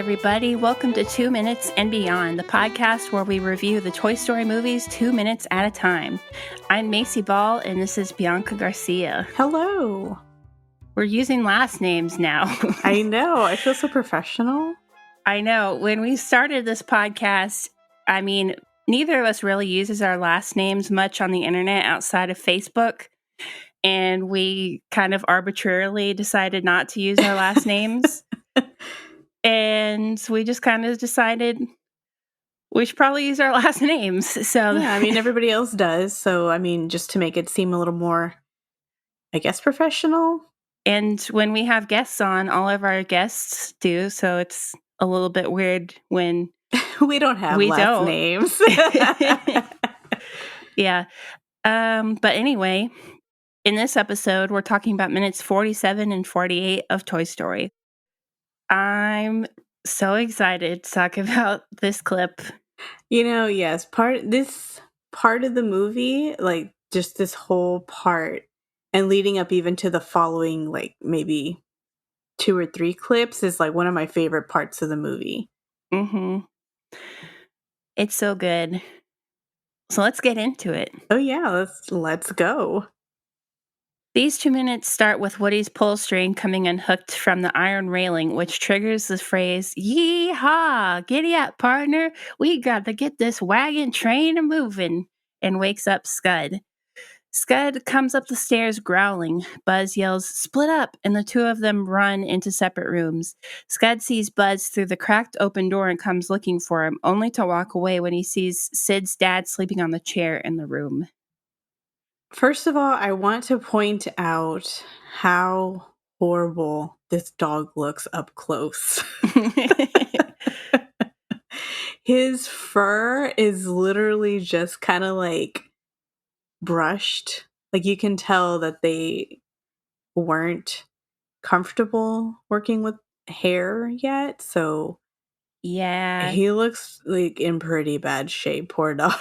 everybody. Welcome to 2 Minutes and Beyond, the podcast where we review the Toy Story movies 2 minutes at a time. I'm Macy Ball, and this is Bianca Garcia. Hello. We're using last names now. I know. I feel so professional. I know. When we started this podcast, neither of us really uses our last names much on the internet outside of Facebook. And we kind of arbitrarily decided not to use our last names. And we just kind of decided we should probably use our last names. So yeah, everybody else does. So, just to make it seem a little more, I guess, professional. And when we have guests on, all of our guests do. So it's a little bit weird when we don't have last names. Yeah. But anyway, in this episode, we're talking about minutes 47 and 48 of Toy Story. I'm so excited to talk about this clip. Yes, part of the movie, like just this whole part and leading up even to the following, like maybe 2 or 3 clips is like one of my favorite parts of the movie. Mm-hmm. It's so good. So let's get into it. Oh yeah, let's go. These 2 minutes start with Woody's pull string coming unhooked from the iron railing, which triggers the phrase, "Yee-haw! Giddy up, partner! We got to get this wagon train a-moving," and wakes up Scud. Scud comes up the stairs growling. Buzz yells, "Split up!" and the two of them run into separate rooms. Scud sees Buzz through the cracked open door and comes looking for him, only to walk away when he sees Sid's dad sleeping on the chair in the room. First of all, I want to point out how horrible this dog looks up close. His fur is literally just kind of like brushed. Like you can tell that they weren't comfortable working with hair yet. So yeah, he looks like in pretty bad shape, poor dog.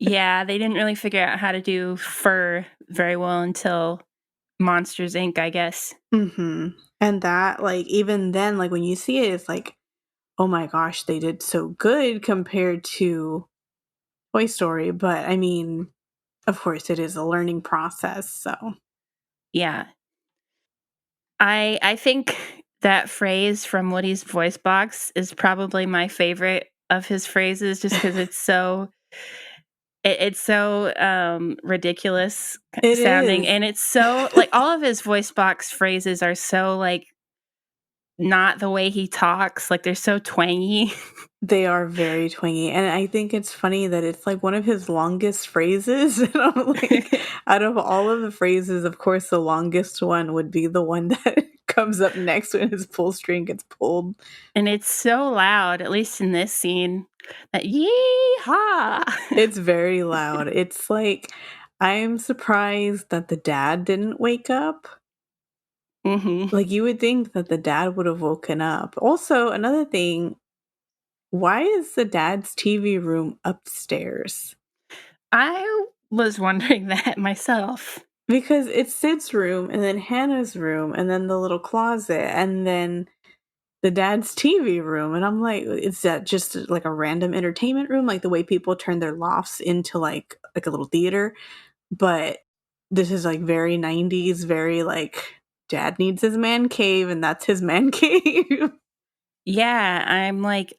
Yeah, they didn't really figure out how to do fur very well until Monsters, Inc., I guess. Mm-hmm. And that, like, even then, like, when you see it, it's like, oh my gosh, they did so good compared to Toy Story. But, of course, it is a learning process, so. Yeah. I think that phrase from Woody's voice box is probably my favorite of his phrases just because it's so... It's so ridiculous sounding, and it's so like all of his voice box phrases are so like not the way he talks, like they're so twangy. They are very twangy, and I think it's funny that it's like one of his longest phrases. Like, out of all of the phrases, of course, the longest one would be the one that comes up next when his pull string gets pulled. And it's so loud, at least in this scene, that yee-haw! It's very loud. It's like, I'm surprised that the dad didn't wake up. Mm-hmm. Like, you would think that the dad would have woken up. Also, another thing, why is the dad's TV room upstairs? I was wondering that myself. Because it's Sid's room, and then Hannah's room, and then the little closet, and then the dad's TV room. And I'm like, is that just like a random entertainment room? Like the way people turn their lofts into like a little theater. But this is like very 90s, very like, dad needs his man cave, and that's his man cave. Yeah, I'm like,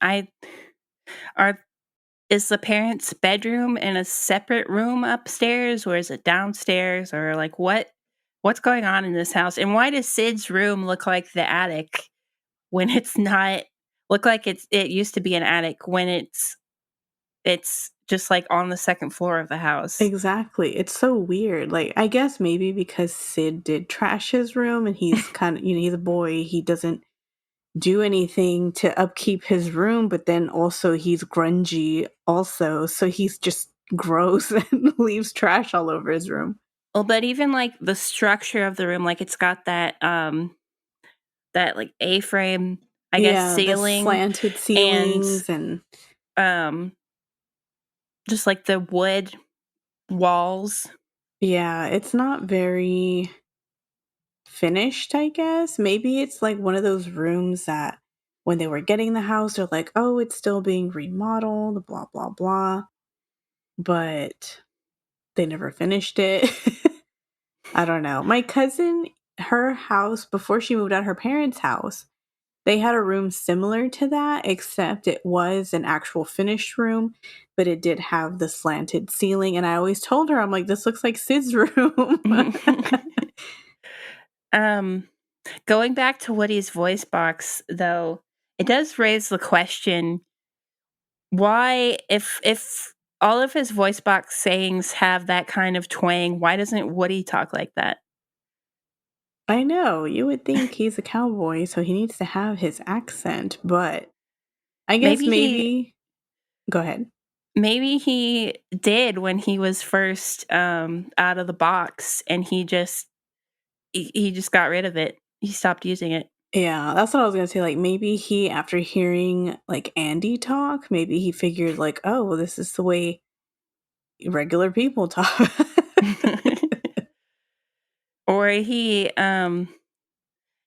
is the parents' bedroom in a separate room upstairs, or is it downstairs, or like what's going on in this house? And why does Sid's room look like the attic when it's not? Look like it used to be an attic when it's just like on the second floor of the house. Exactly. It's so weird. Like, I guess maybe because Sid did trash his room, and he's kind of, he's a boy, he doesn't do anything to upkeep his room, but then also he's grungy also, so he's just gross and leaves trash all over his room. Well, but even like the structure of the room, like it's got that like A-frame, I guess, ceiling, the slanted ceilings and just like the wood walls. Yeah, it's not very finished, I guess. Maybe it's like one of those rooms that when they were getting the house, they're like, oh, it's still being remodeled, blah, blah, blah. But they never finished it. I don't know. My cousin, her house, before she moved out her parents' house, they had a room similar to that, except it was an actual finished room, but it did have the slanted ceiling. And I always told her, I'm like, this looks like Sid's room. um, Going back to Woody's voice box, though, it does raise the question: why, if all of his voice box sayings have that kind of twang, why doesn't Woody talk like that? I know, you would think he's a cowboy, so he needs to have his accent, but I guess Maybe he maybe. Go ahead. maybe he did when he was first out of the box, and he just got rid of it. He stopped using it. Yeah, that's what I was gonna say. Like maybe he, after hearing like Andy talk, maybe he figured like, oh, this is the way regular people talk. Or he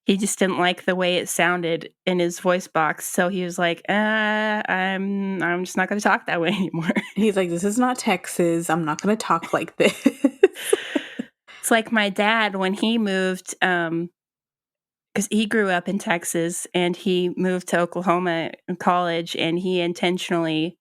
just didn't like the way it sounded in his voice box, so he was like, I'm just not gonna talk that way anymore." He's like, this is not Texas. I'm not gonna talk like this. It's like my dad when he moved, because he grew up in Texas and he moved to Oklahoma in college, and he intentionally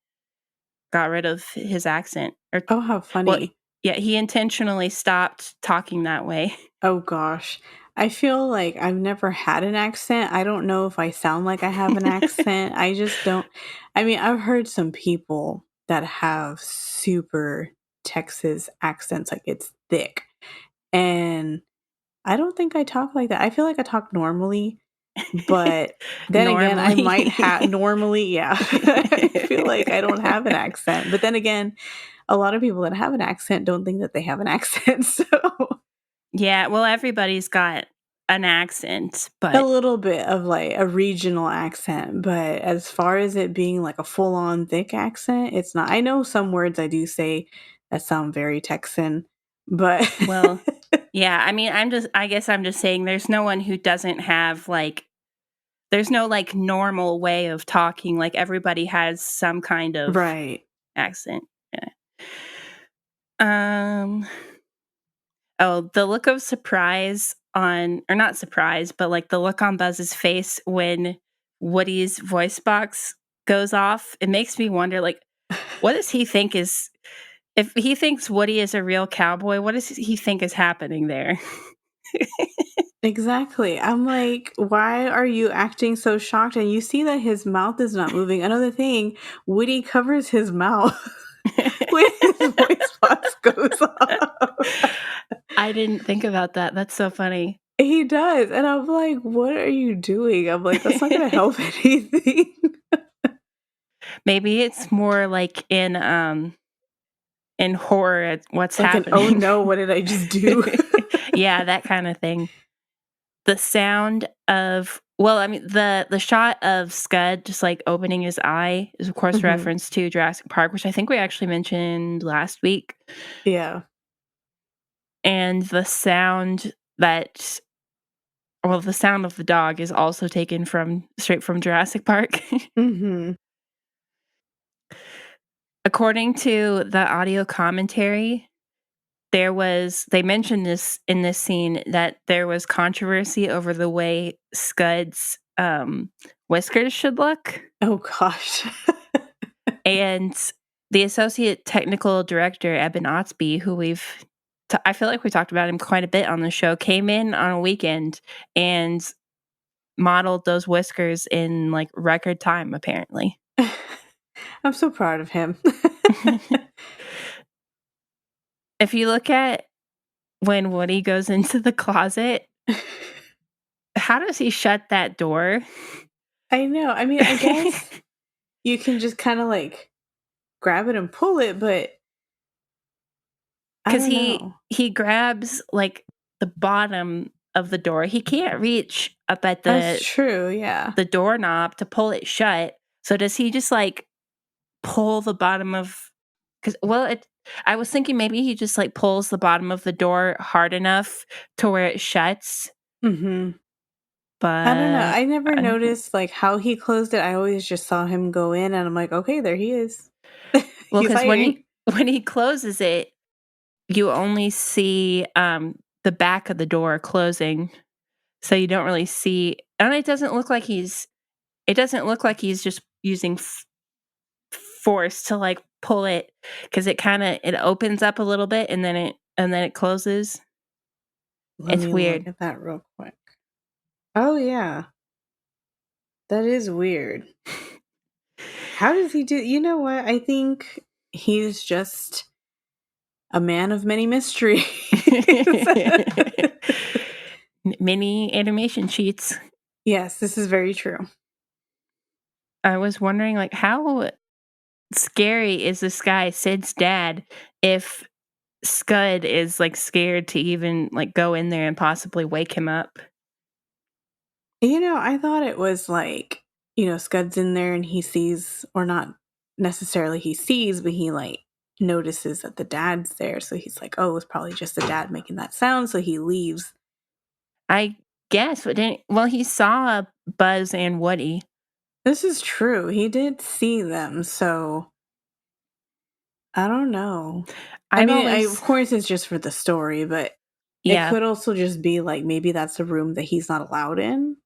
got rid of his accent. Or Oh, how well, funny. yeah, he intentionally stopped talking that way. Oh gosh. I feel like I've never had an accent. I don't know if I sound like I have an accent. I just don't. I mean, I've heard some people that have super Texas accents, like it's thick. And I don't think I talk like that. I feel like I talk normally, but then again, I might have Normally. normally, yeah. I feel like I don't have an accent. But then again, a lot of people that have an accent don't think that they have an accent. So Yeah, well, everybody's got an accent, a but little bit of like a regional accent, but as far as it being like a full on thick accent, it's not. I know some words I do say that sound very Texan, but well, yeah, I mean, I guess I'm just saying there's no one who doesn't have like there's no like normal way of talking. Like everybody has some kind of right. accent. Yeah. Um Oh, the look of surprise on or not surprise, but, like, the look on Buzz's face when Woody's voice box goes off, it makes me wonder, like, what does he think is if he thinks Woody is a real cowboy, what does he think is happening there? Exactly. I'm like, why are you acting so shocked? And you see that his mouth is not moving. Another thing, Woody covers his mouth when his voice box goes off. I didn't think about that, that's so funny. He does. And I'm like, what are you doing? I'm like, that's not going to help anything. Maybe it's more like in horror at what's Like an, oh happening. no, what did I just do? Yeah, that kinda thing. The sound of well, I mean, the shot of Scud just, like, opening his eye is, of course, Hmm. reference to Jurassic Park, which I think we actually mentioned last week, Yeah. and the sound that well, the sound of the dog is also taken from straight from Jurassic Park. Hmm. According to the audio commentary, they mentioned this in this scene that there was controversy over the way Scud's, whiskers should look. Oh gosh. And the associate technical director, Eben Otsby, who I feel like we talked about him quite a bit on the show, came in on a weekend and modeled those whiskers in like record time, apparently. I'm so proud of him. If you look at when Woody goes into the closet, how does he shut that door? I know. I mean, I guess you can just kind of like grab it and pull it, but I Because don't know. he grabs like the bottom of the door. He can't reach up at That's true. Yeah. the doorknob to pull it shut. So does he just like pull the bottom of because well it I was thinking maybe he just like pulls the bottom of the door hard enough to where it shuts, Hmm. I don't know. but I never noticed like how he closed it. I always just saw him go in and I'm like, okay, there he is. well, He's because when hiding. he closes it, you only see, the back of the door closing, so you don't really see and it doesn't look like he's just using force to, like, pull it because it opens up a little bit and then it closes. Let It's me look weird. at that real quick. Oh yeah. That is weird. How does he do? You know what? I think he's just a man of many mysteries. Mini animation sheets. Yes, this is very true. I was wondering, like, how scary is this guy, Sid's dad, if Scud is, like, scared to even, like, go in there and possibly wake him up? I thought it was like, Scud's in there and he sees, or not necessarily he sees, but he like notices that the dad's there. So he's like, oh, it's probably just the dad making that sound. So he leaves. I guess, but didn't well, he saw Buzz and Woody. This is true. He did see them. So I don't know. I I've mean, of always course, it's just for the story, but it yeah, could also just be like maybe that's a room that he's not allowed in.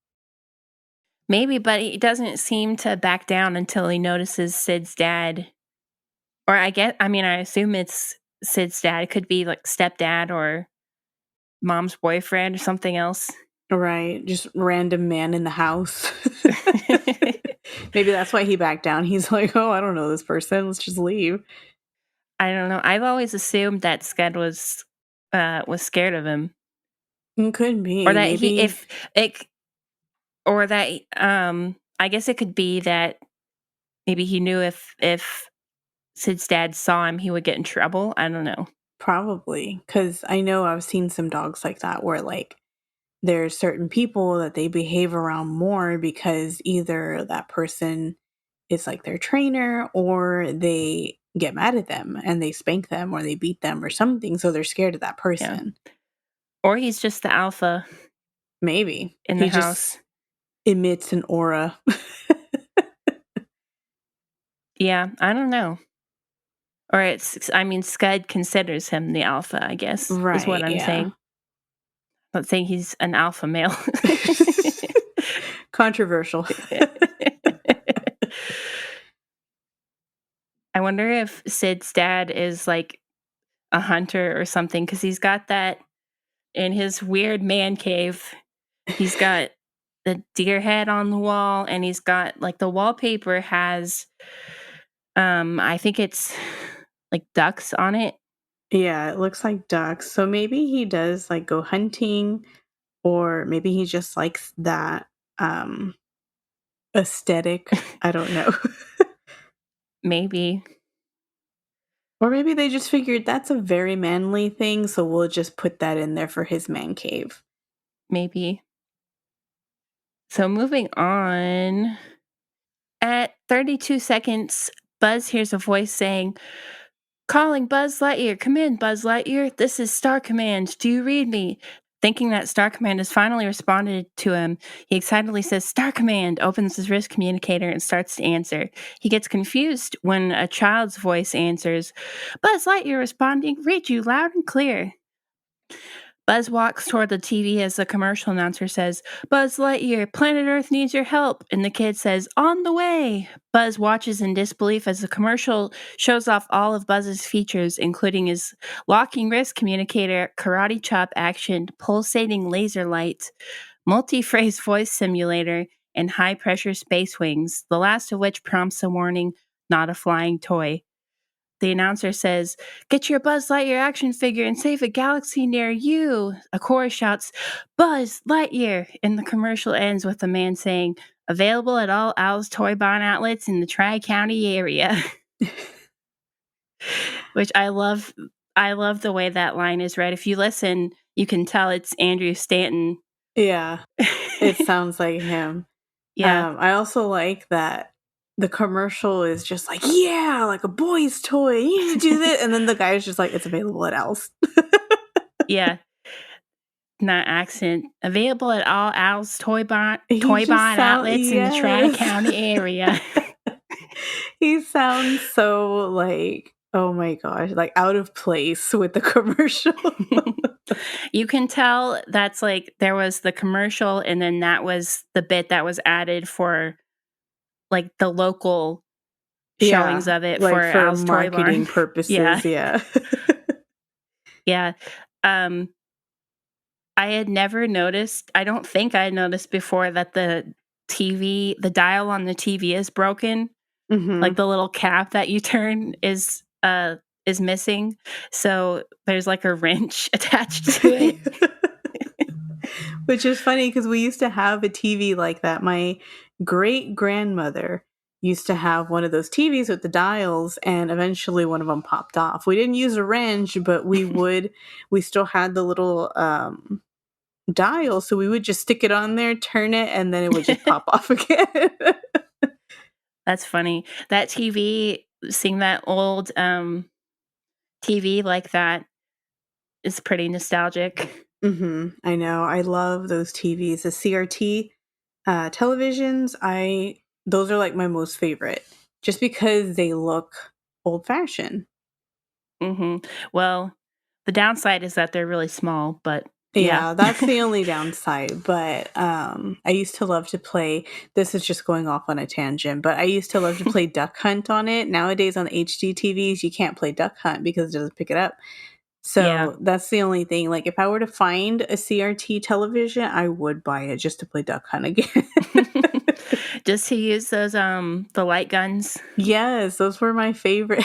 maybe, but he doesn't seem to back down until he notices Sid's dad. Or I mean, I assume it's Sid's dad. It could be, like, stepdad or mom's boyfriend or something else. Right. Just random man in the house. Maybe that's why he backed down. He's like, oh, I don't know this person. Let's just leave. I don't know. I've always assumed that Scud was scared of him, It could or be. that he Maybe, if it c- or that I guess it could be that maybe he knew if Sid's dad saw him, he would get in trouble. I don't know. probably. Because I know I've seen some dogs like that where, like, there's certain people that they behave around more because either that person is like their trainer or they get mad at them and they spank them or they beat them or something. So they're scared of that Yeah, person. or he's just the alpha Maybe. in the He just house. emits an aura. Yeah, I don't know. Or I mean, Scud considers him the alpha. I guess is what Right. I'm Yeah. saying. Not saying he's an alpha male. Controversial. I wonder if Sid's dad is like a hunter or something because he's got that in his weird man cave. He's got the deer head on the wall, and he's got like the wallpaper has, I think it's like ducks on it. Yeah, it looks like ducks. So maybe he does like go hunting or maybe he just likes that um aesthetic. I don't know. Maybe, Or maybe they just figured that's a very manly thing, so we'll just put that in there for his man cave. maybe. So moving on. At 32 seconds, Buzz hears a voice saying, "Calling Buzz Lightyear. Come in, Buzz Lightyear. This is Star Command. Do you read me?" Thinking that Star Command has finally responded to him, he excitedly says, "Star Command," opens his wrist communicator, and starts to answer. He gets confused when a child's voice answers, "Buzz Lightyear responding. Read you loud and clear." Buzz walks toward the TV as the commercial announcer says, "Buzz Lightyear, planet Earth needs your help." And the kid says, "On the way." Buzz watches in disbelief as the commercial shows off all of Buzz's features, including his locking wrist communicator, karate chop action, pulsating laser light, multi phrase voice simulator, and high pressure space wings, the last of which prompts a warning, "Not a flying toy." The announcer says, "Get your Buzz Lightyear action figure and save a galaxy near you." A chorus shouts, "Buzz Lightyear." And the commercial ends with a man saying, "Available at all Al's Toy Barn outlets in the Tri County area." Which I love. I love the way that line is read. If you listen, you can tell it's Andrew Stanton. Yeah, it sounds like him. Yeah, I also like that the commercial is just like, yeah, like a boy's toy. You need to do this. And then the guy is just like, it's available at else. yeah. in that accent. Available at all Al's He Toy just Barn sound outlets in the yes. Tri-County area. He sounds so like, oh my gosh, like out of place with the commercial. You can tell that's like there was the commercial and then that was the bit that was added for like the local showings Yeah, of it like for for Al's Toy Barn. marketing Yeah. purposes, yeah. Yeah. Um, I had never noticed, I don't think I had noticed before that the dial on the TV is broken. Like Mhm. the little cap that you turn is missing. So there's like a wrench attached to it. Which is funny because we used to have a TV like that. My great grandmother used to have one of those TVs with the dials, and eventually one of them popped off. We didn't use a wrench, but we still had the little dial, so we would just stick it on there, turn it, and then it would just pop off again. That's funny. That TV, seeing that old TV like that is pretty nostalgic. I know. I love those TVs. The CRT televisions, I those are like my most favorite, just because they look old fashioned. Mhm. Well, the downside is that they're really small, but yeah. Yeah, that's the only downside. But I used to love to play. This is just going off on a tangent, but I used to love to play Duck Hunt on it. Nowadays on HD TVs, you can't play Duck Hunt because it doesn't pick it up. Yeah. So that's the only thing. Like if I were to find a CRT television, I would buy it just to play Duck Hunt again. Just to use those, the light guns. Yes, those were my favorite.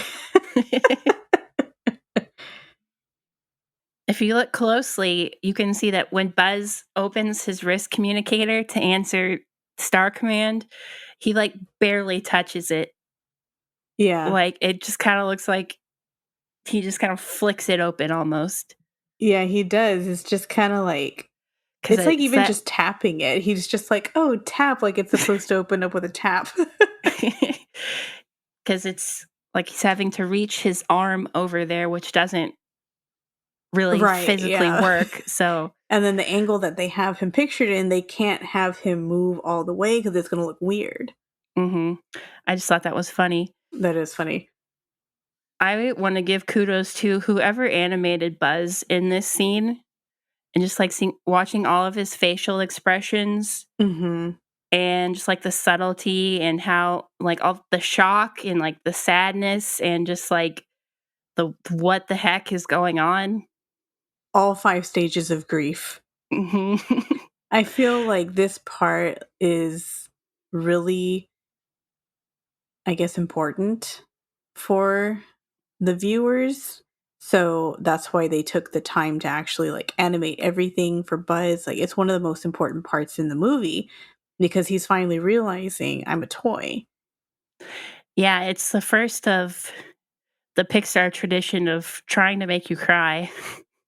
If you look closely, you can see that when Buzz opens his wrist communicator to answer Star Command, he, like, barely touches it. Yeah. Like, it just kinda looks like he just kind of flicks it open almost, Yeah, he does. It's just kind of like because it's like it's even that just tapping it. He's just like, "Oh, tap," like it's supposed to open up with a tap. because it's like he's having to reach his arm over there, which doesn't really Right, physically yeah. work, so And then the angle that they have him pictured in, they can't have him move all the way because it's gonna look weird. mhm. I just thought that was funny. That is funny. I wanna give kudos to whoever animated Buzz in this scene and just, like, seeing watching all of his facial expressions Mhm. and just, like, the subtlety and how like, all the shock and, like, the sadness and just, like, the what the heck is going on. All 5 stages of grief. Mhm. I feel like this part is really, I guess, important for the viewers. So that's why they took the time to actually like animate everything for Buzz. Like it's one of the most important parts in the movie because he's finally realizing I'm a toy. Yeah, it's the first of the Pixar tradition of trying to make you cry.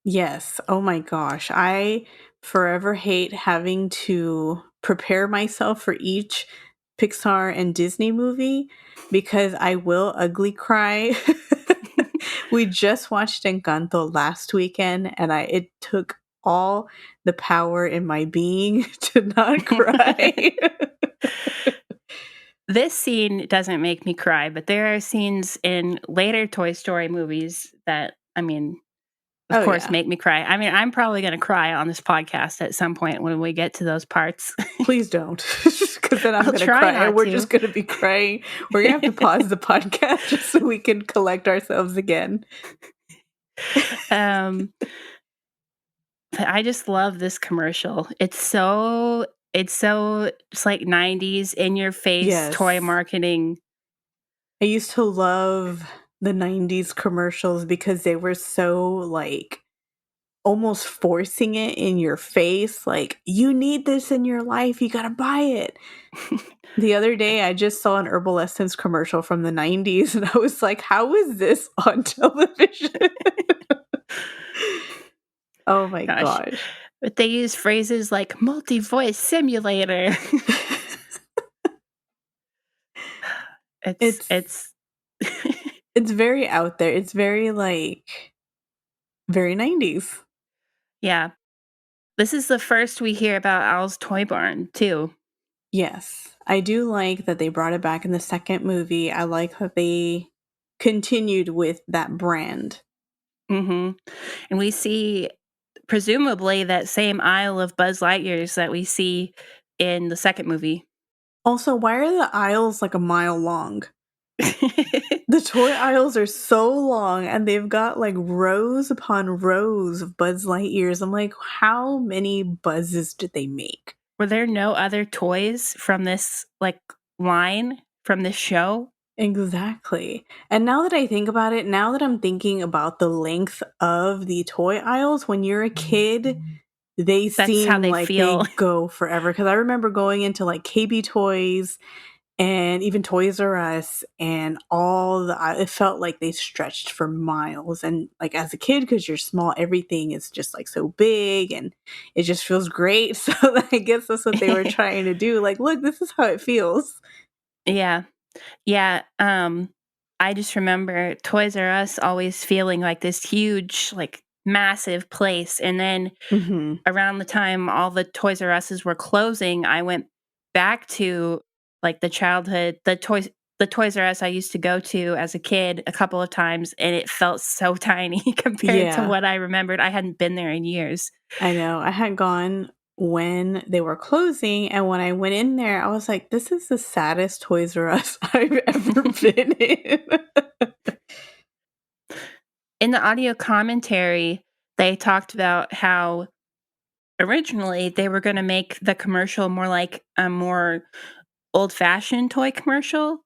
Yes. Oh my gosh. I forever hate having to prepare myself for each Pixar and Disney movie because I will ugly cry. We just watched Encanto last weekend and it took all the power in my being to not cry. This scene doesn't make me cry, but there are scenes in later Toy Story movies that, I mean, of Oh course, yeah. make me cry. I mean, I'm probably gonna cry on this podcast at some point when we get to those parts. Please don't. Because then I'm I'll going to try cry and not we're to. just going to be crying. We're going to have to pause the podcast just so we can collect ourselves again. Um, but I just love this commercial. It's so it's like 90s in your face toy Yes. marketing. I used to love the 90s commercials because they were so like almost forcing it in your face. Like, you need this in your life. You got to buy it. The other day, I just saw an Herbal Essence commercial from the 90s, and I was like, how is this on television? Oh my Gosh. gosh. But they use phrases like multi-voice simulator. it's It's it's it's very out there. It's very like very 90s. yeah. This is the first we hear about Al's Toy Barn, too. Yes. I do like that they brought it back in the second movie. I like that they continued with that brand. And we see, presumably, that same aisle of Buzz Lightyears that we see in the second movie. Also, why are the aisles like a mile long? The toy aisles are so long and they've got like rows upon rows of Buzz Lightyears. I'm like, how many buzzes did they make? Were there no other toys from this, like, line from this show? Exactly. And now that I think about it, now that I'm thinking about the length of the toy aisles, when you're a kid, they That's how seem they like feel. they go forever. Because I remember going into like KB Toys and even Toys R Us, and it felt like they stretched for miles. And like as a kid, because you're small, everything is just like so big and it just feels great. So I guess that's what they were trying to do. Like, look, this is how it feels. Yeah. Yeah, I just remember Toys R Us always feeling like this huge, like, massive place, and then Hmm. around the time all the Toys R Us's were closing, I went back to, like, the Toys R Us I used to go to as a kid a couple of times, and it felt so tiny compared to Yeah. what I remembered. I hadn't been there in years. I know. I had gone when they were closing, and when I went in there, I was like, this is the saddest Toys R Us I've ever been in. In the audio commentary, they talked about how originally they were gonna make the commercial more like a more old-fashioned toy commercial,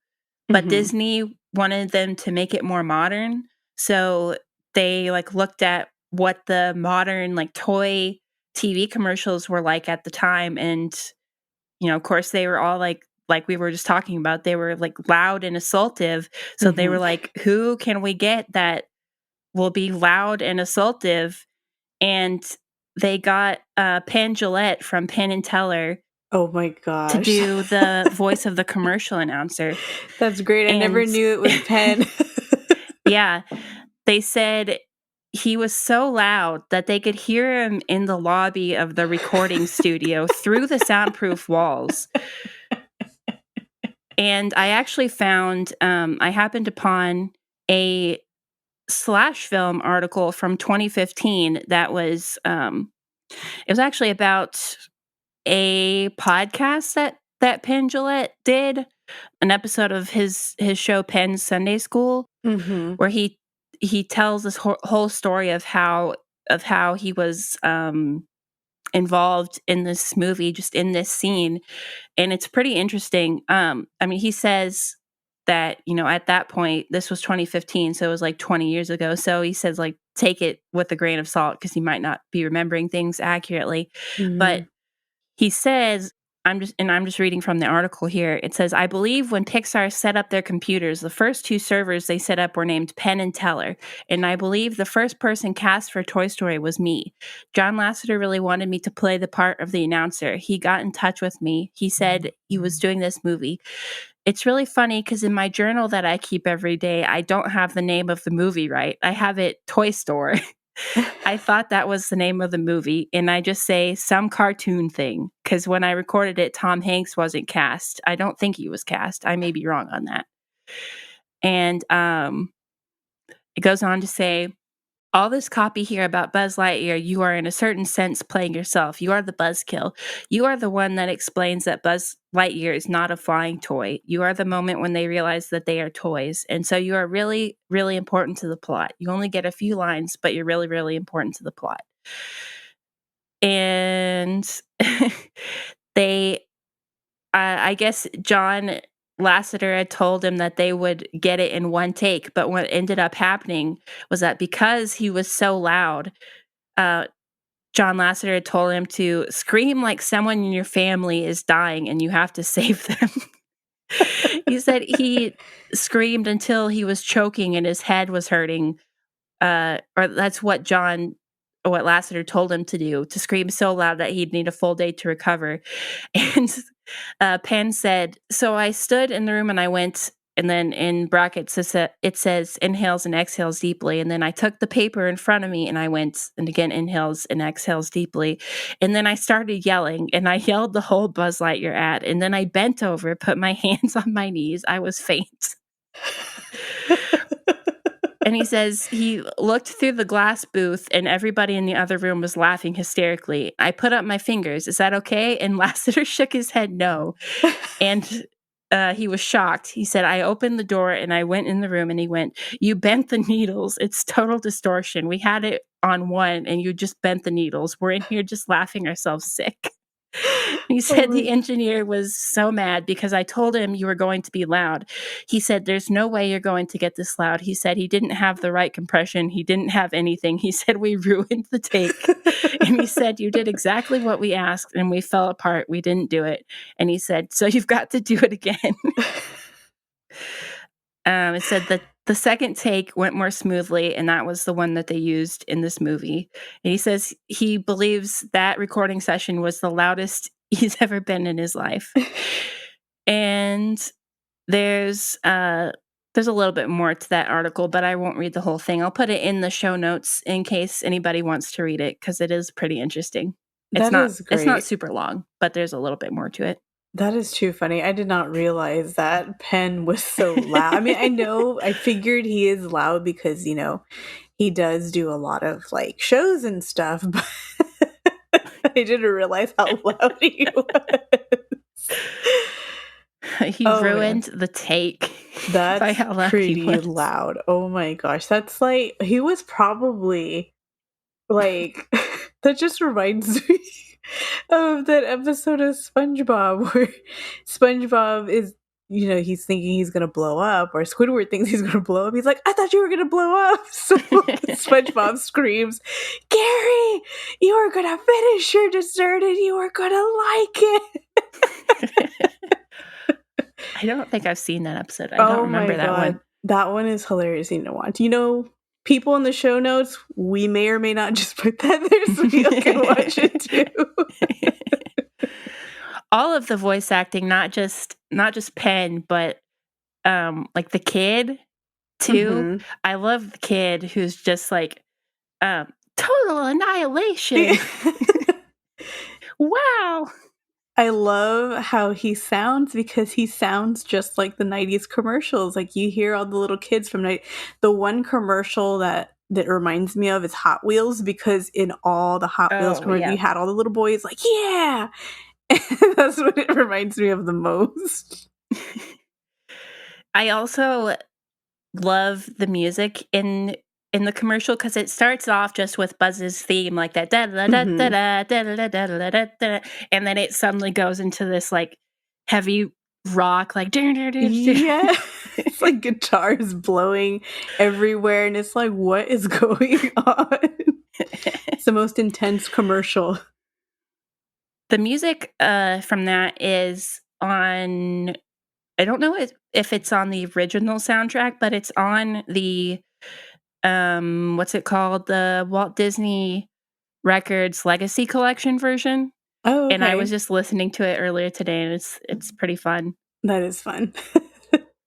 but Hmm. Disney wanted them to make it more modern, so they, like, looked at what the modern, like, toy TV commercials were like at the time, and, of course, they were all like we were just talking about, they were, like, loud and assaultive, so they Hmm. were like, "Who can we get that will be loud and assaultive?" And they got, Penn Jillette from Penn and Teller Oh my to gosh. do the voice of the commercial announcer, That's great. I never and knew it was Penn. yeah, they said he was so loud that they could hear him in the lobby of the recording studio through the soundproof walls, and I actually found, I happened upon a Slash Film article from 2015 that was, it was actually about a podcast that Penn Jillette did, an episode of his show Penn Sunday School, Hmm. where he tells this whole story of how he was, involved in this movie, just in this scene, and it's pretty interesting. I mean, he says that, at that point, this was 2015, so it was, like, 20 years ago, so he says, like, take it with a grain of salt because he might not be remembering things accurately, but Hmm. he says, I'm just reading from the article here. It says, "I believe when Pixar set up their computers, the first two servers they set up were named Penn and Teller, and I believe the first person cast for Toy Story was me. John Lasseter really wanted me to play the part of the announcer. He got in touch with me. He said he was doing this movie. It's really funny because in my journal that I keep every day, I don't have the name of the movie right. I have it Toy Store." I thought that was the name of the movie, and I just say some cartoon thing because when I recorded it, Tom Hanks wasn't cast. I don't think he was cast. I may be wrong on that. And it goes on to say, all this copy here about Buzz Lightyear, you are in a certain sense playing yourself. You are the buzzkill. You are the one that explains that Buzz Lightyear is not a flying toy. You are the moment when they realize that they are toys. And so you are really, really important to the plot. You only get a few lines, but you're really, really important to the plot. And they, I guess John Lasseter had told him that they would get it in one take, but what ended up happening was that because he was so loud, uh, John Lasseter had told him to scream like someone in your family is dying and you have to save them. He said he screamed until he was choking and his head was hurting, or that's what Lasseter told him to do, to scream so loud that he'd need a full day to recover. And Penn said, "So I stood in the room and I went, and then in brackets it says inhales and exhales deeply, and then I took the paper in front of me and I went, and again, inhales and exhales deeply, and then I started yelling, and I yelled the whole Buzz Lightyear ad, and then I bent over, put my hands on my knees. I was faint. And he says he looked through the glass booth and everybody in the other room was laughing hysterically. I put up my fingers. Is that okay? And Lassiter shook his head no. And he was shocked. He said, I opened the door and I went in the room and he went, you bent the needles. It's total distortion. We had it on one and you just bent the needles. We're in here just laughing ourselves sick. He Oh said my the engineer was so mad because I told him you were going to be loud. He said, there's no way you're going to get this loud. He said he didn't have the right compression. He didn't have anything. He said we ruined the take. And he said, you did exactly what we asked and we fell apart. We didn't do it. And he said, so you've got to do it again. It said that the second take went more smoothly, and that was the one that they used in this movie. And he says he believes that recording session was the loudest he's ever been in his life. And there's a little bit more to that article, but I won't read the whole thing. I'll put it in the show notes in case anybody wants to read it because it is pretty interesting. That is It's not great. super long, but there's a little bit more to it. That is too funny. I did not realize that Penn was so loud. I mean, I figured he is loud because, he does do a lot of like shows and stuff, but I didn't realize how loud he was. He ruined the take by That's how loud he pretty was. loud. Oh my gosh. That's like, he was probably like, that just reminds me of that episode of SpongeBob where SpongeBob is, he's thinking he's gonna blow up, or Squidward thinks he's gonna blow up. He's like, I thought you were gonna blow up. So SpongeBob screams, Gary, you are gonna finish your dessert and you are gonna like it. I don't think I've seen that episode. I don't remember that one. That one is hilarious to watch. People in the show notes, we may or may not just put that there so you can watch it too. All of the voice acting, not just Penn, but like the kid too. Mm-hmm. I love the kid who's just like total annihilation. Wow. I love how he sounds because he sounds just like the 90s commercials. Like you hear all the little kids from the one commercial that reminds me of is Hot Wheels, because in all the Hot Wheels commercials, you had all the little boys like, yeah. And that's what it reminds me of the most. I also love the music in the commercial because it starts off just with Buzz's theme, like that, and then it suddenly goes into this like heavy rock, like yeah, it's like guitars blowing everywhere, and it's like, what is going on? It's the most intense commercial. The music from that is on. I don't know if it's on the original soundtrack, but it's on the what's it called? The Walt Disney Records Legacy Collection version. Oh, okay. And I was just listening to it earlier today, and it's pretty fun. That is fun.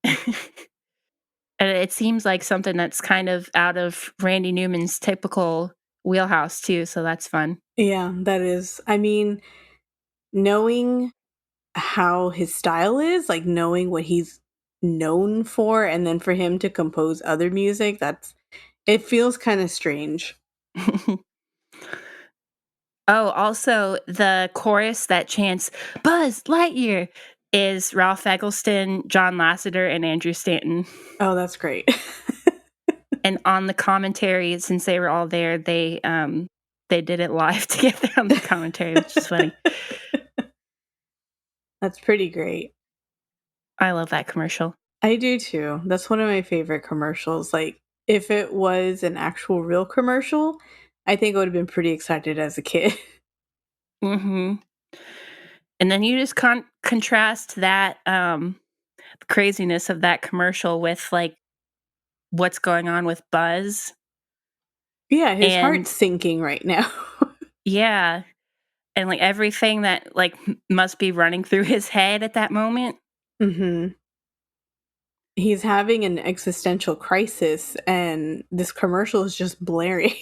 And it seems like something that's kind of out of Randy Newman's typical wheelhouse too, so that's fun. Yeah, that is. I mean, knowing how his style is, like knowing what he's known for, and then for him to compose other music, it feels kind of strange. Oh, also the chorus that chants Buzz Lightyear is Ralph Eggleston, John Lasseter, and Andrew Stanton. Oh, that's great. And on the commentary, since they were all there, they did it live together on the commentary, which is funny. That's pretty great. I love that commercial. I do too. That's one of my favorite commercials. Like, if it was an actual real commercial, I think I would have been pretty excited as a kid. Mm-hmm. And then you just contrast that craziness of that commercial with like what's going on with Buzz. Yeah, his heart's sinking right now. Yeah. And like everything that like must be running through his head at that moment. Mm-hmm. He's having an existential crisis, and this commercial is just blaring.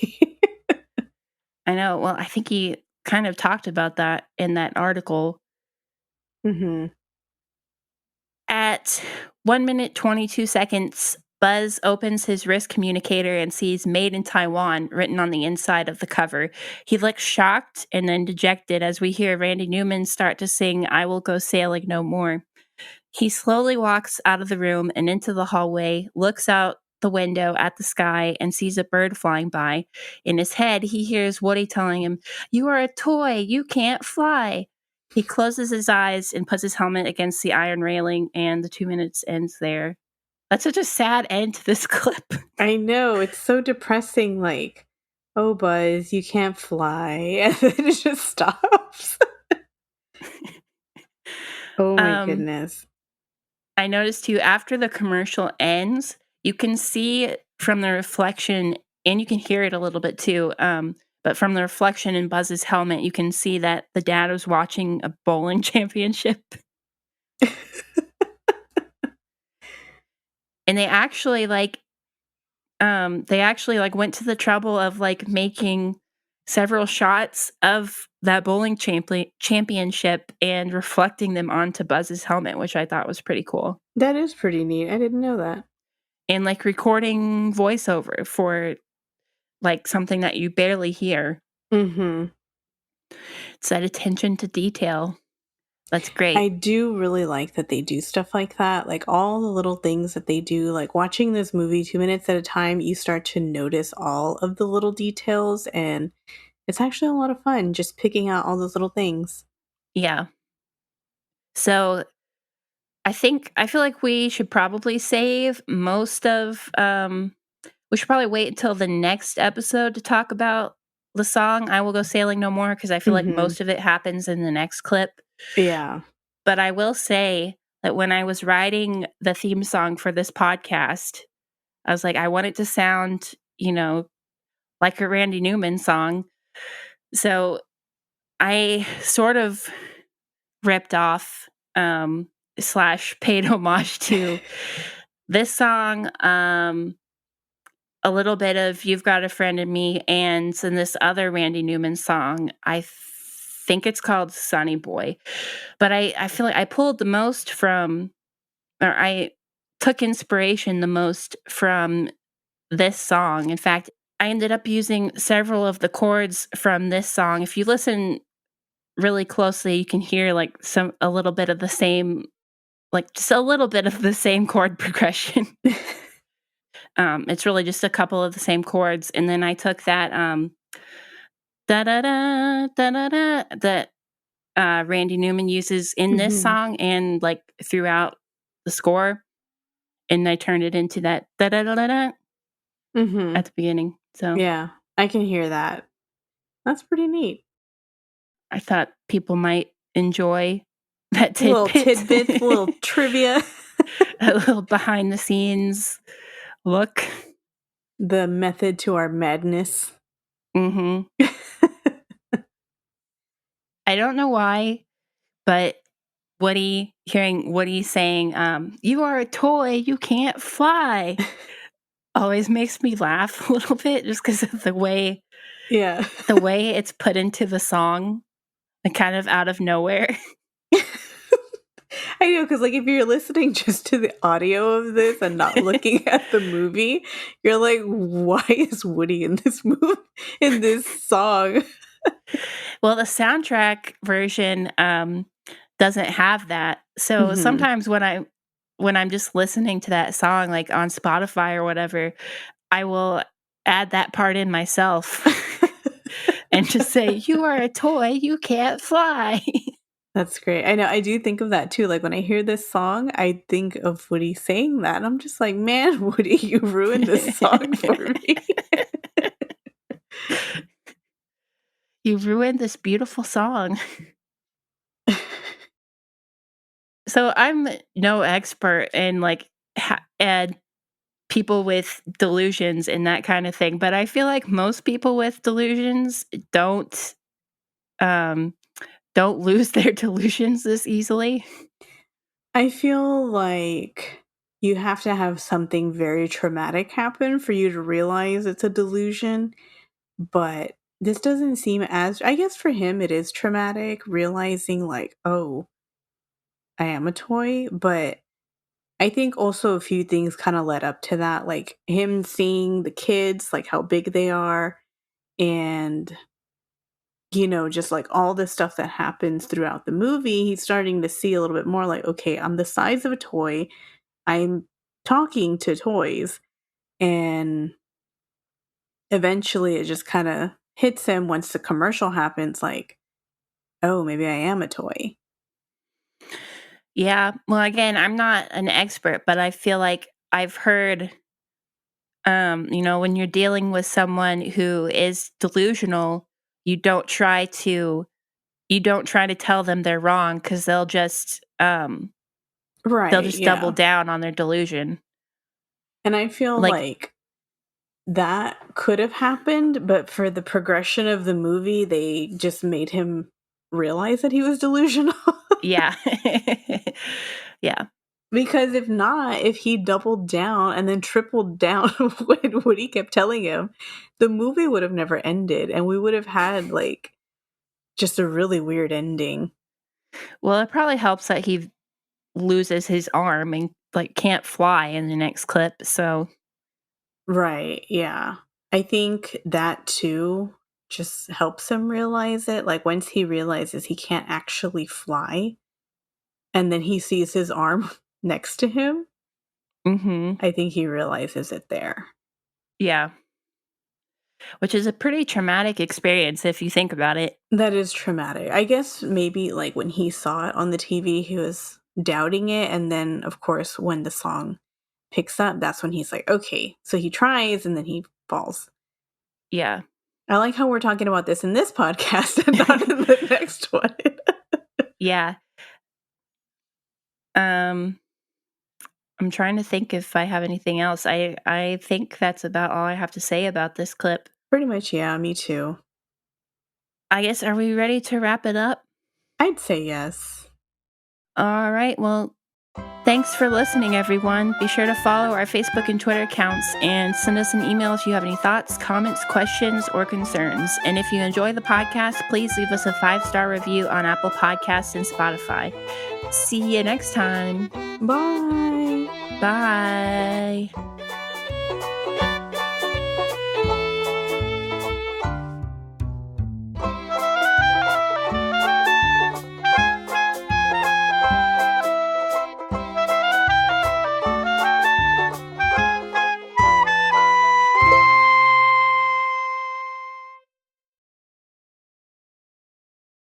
I know. Well, I think he kind of talked about that in that article. Mhm. At 1 minute 22 seconds, Buzz opens his wrist communicator and sees Made in Taiwan written on the inside of the cover. He looks shocked and then dejected as we hear Randy Newman start to sing I Will Go Sailing No More. He slowly walks out of the room and into the hallway, looks out the window at the sky, and sees a bird flying by. In his head, he hears Woody telling him, "You are a toy, you can't fly." He closes his eyes and puts his helmet against the iron railing, and the 2 minutes ends there. That's such a sad end to this clip. I know, it's so depressing, like, "Oh, Buzz, you can't fly," and then it just stops. Oh my um, goodness. I noticed too, after the commercial ends, you can see from the reflection, and you can hear it a little bit too. But from the reflection in Buzz's helmet, you can see that the dad was watching a bowling championship. And they actually like went to the trouble of like making several shots of that bowling championship and reflecting them onto Buzz's helmet, which I thought was pretty cool. That is pretty neat, I didn't know that. And like recording voiceover for like something that you barely hear. Mhm. It's that attention to detail. That's I great. do really like that they do stuff like that, like, all the little things that they do, like, watching this movie 2 minutes at a time, you start to notice all of the little details, and it's actually a lot of fun just picking out all those little things. Yeah. So I feel like we should probably save most of we should probably wait until the next episode to talk about the song I Will Go Sailing No More because I feel like Mhm. most of it happens in the next clip. Yeah. But I will say that when I was writing the theme song for this podcast, I was like, I want it to sound, like a Randy Newman song. So I sort of ripped off slash paid homage to this song, a little bit of You've Got a Friend in Me, and in this other Randy Newman song. I think it's called Sonny Boy. But I feel like I pulled the most from, or I took inspiration the most from this song. In fact, I ended up using several of the chords from this song. If you listen really closely, you can hear like a little bit of the same, like just a little bit of the same chord progression. It's really just a couple of the same chords, and then I took that da da da da da da that Randy Newman uses in this Mhm. song and like throughout the score, and I turned it into that da da da da da Mhm. at the beginning. So Yeah, I can hear that. That's pretty neat. I thought people might enjoy that Little tidbit, tidbits, little trivia. a little behind the scenes look. The method to our madness. Hmm. I don't know why, but hearing Woody saying, "You are a toy, you can't fly," always makes me laugh a little bit just because of Yeah. the way it's put into the song, and kind of out of nowhere. I know, because like, if you're listening just to the audio of this and not looking at the movie, you're like, "Why is Woody in this in this song?" Well, the soundtrack version, doesn't have that. So Mhm. sometimes when I'm just listening to that song, like, on Spotify or whatever, I will add that part in myself and just say, "You are a toy, you can't fly." That's great. I know, I do think of that too, like, when I hear this song, I think of Woody saying that, and I'm just like, "Man, Woody, you ruined this song for me." You ruined this beautiful song. So I'm no expert in, like, and people with delusions and that kind of thing, but I feel like most people with delusions um, don't lose their delusions this easily. I feel like you have to have something very traumatic happen for you to realize it's a delusion. But this doesn't seem as, I guess for him, it is traumatic realizing, like, oh, I am a toy. But I think also a few things kind of led up to that, like him seeing the kids, like how big they are, and just like all the stuff that happens throughout the movie. He's starting to see a little bit more like, okay, I'm the size of a toy. I'm talking to toys. And eventually it just kind of hits him once the commercial happens, like, oh, maybe I am a toy. Yeah. Well, again, I'm not an expert, but I feel like I've heard, when you're dealing with someone who is delusional, you don't try to you don't try to tell them they're wrong because they'll Right. just double Yeah. down on their delusion. And I feel Like, like that could have happened, but for the progression of the movie, they just made him realize that he was delusional. yeah. Yeah. Because if not, if he doubled down and then tripled down what he kept telling him, the movie would have never ended and we would have had like just a really weird ending. Well, it probably helps that he loses his arm and, like, can't fly in the next clip, so Right, yeah. I think that too just helps him realize it. Like once he realizes he can't actually fly and then he sees his arm next to him, mhm. I think he realizes it there. Yeah. Which is a pretty traumatic experience if you think about it. That is traumatic. I guess maybe like when he saw it on the TV, he was doubting it. And then, of course, when the song picks up, that's when he's like, okay. So he tries and then he falls. Yeah. I like how we're talking about this in this podcast and not in the next one. Yeah. Um, I'm trying to think if I have anything else. I think that's about all I have to say about this clip. Pretty much, yeah, me too. I guess, are we ready to wrap it up? I'd say yes. All right. Well, thanks for listening, everyone. Be sure to follow our Facebook and Twitter accounts and send us an email if you have any thoughts, comments, questions, or concerns. And if you enjoy the podcast, please leave us a 5-star review on Apple Podcasts and Spotify. See you next time. Bye. Bye.